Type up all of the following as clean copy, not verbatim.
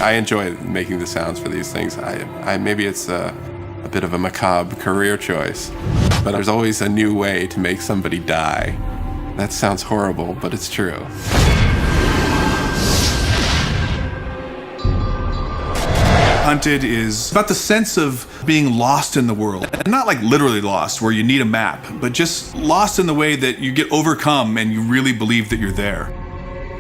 I enjoy making the sounds for these things. Maybe it's a bit of a macabre career choice, but there's always a new way to make somebody die. That sounds horrible, but it's true. Hunted is about the sense of being lost in the world. Not like literally lost, where you need a map, but just lost in the way that you get overcome and you really believe that you're there.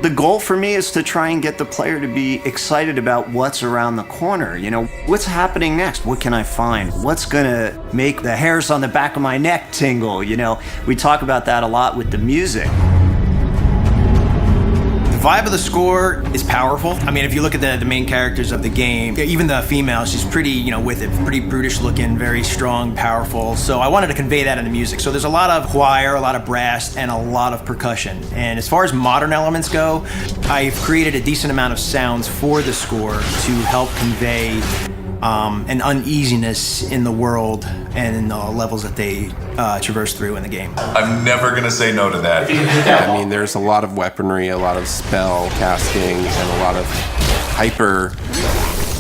The goal for me is to try and get the player to be excited about what's around the corner. You know, what's happening next? What can I find? What's gonna make the hairs on the back of my neck tingle? You know, we talk about that a lot with the music. The vibe of the score is powerful. I mean, if you look at the main characters of the game, even the female, she's pretty, you know, with it, pretty brutish looking, very strong, powerful. So I wanted to convey that in the music. So there's a lot of choir, a lot of brass, and a lot of percussion. And as far as modern elements go, I've created a decent amount of sounds for the score to help convey an uneasiness in the world and in the levels that they traverse through in the game. I'm never gonna say no to that. I mean, there's a lot of weaponry, a lot of spell casting, and a lot of hyper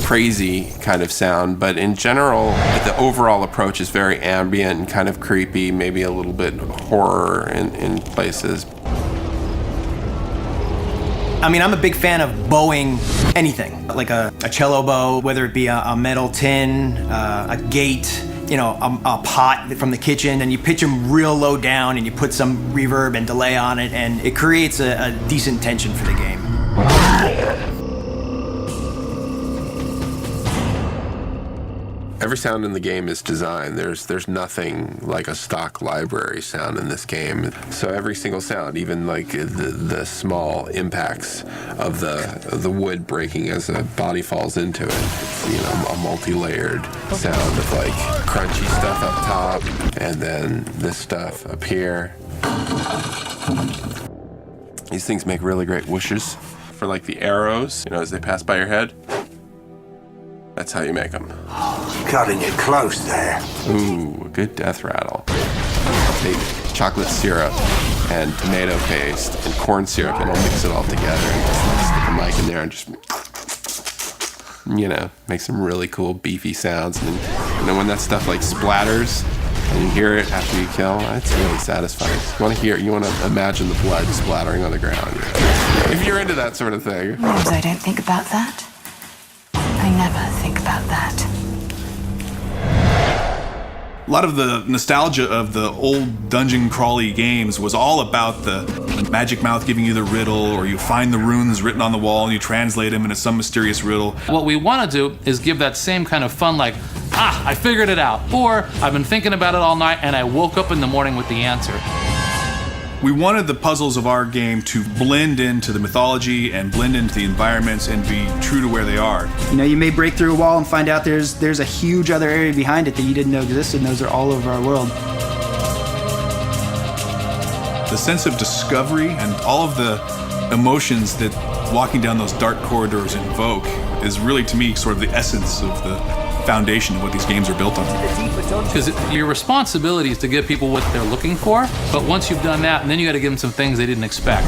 crazy kind of sound, but in general, the overall approach is very ambient and kind of creepy, maybe a little bit horror in places. I mean, I'm a big fan of bowing anything, like a cello bow, whether it be a metal tin, a gate, you know, a pot from the kitchen, and you pitch them real low down and you put some reverb and delay on it, and it creates a decent tension for the game. Every sound in the game is designed. There's nothing like a stock library sound in this game. So every single sound, even like the small impacts of the wood breaking as a body falls into it, it's, you know, a multi-layered sound of like crunchy stuff up top and then this stuff up here. These things make really great whooshes for like the arrows, you know, as they pass by your head. That's how you make them. Cutting it close there. Ooh, a good death rattle. I'll take chocolate syrup and tomato paste and corn syrup and I'll mix it all together and just like stick a mic in there and just, you know, make some really cool beefy sounds. And then when that stuff like splatters and you hear it after you kill, it's really satisfying. You want to imagine the blood splattering on the ground. If you're into that sort of thing. Sometimes I don't think about that. I never think about that. A lot of the nostalgia of the old dungeon crawly games was all about the Magic Mouth giving you the riddle, or you find the runes written on the wall and you translate them into some mysterious riddle. What we want to do is give that same kind of fun, like, I figured it out, or I've been thinking about it all night and I woke up in the morning with the answer. We wanted the puzzles of our game to blend into the mythology and blend into the environments and be true to where they are. You know, you may break through a wall and find out there's a huge other area behind it that you didn't know existed, and those are all over our world. The sense of discovery and all of the emotions that walking down those dark corridors invoke is really, to me, sort of the essence of the foundation of what these games are built on. Because your responsibility is to give people what they're looking for, but once you've done that, and then you got to give them some things they didn't expect.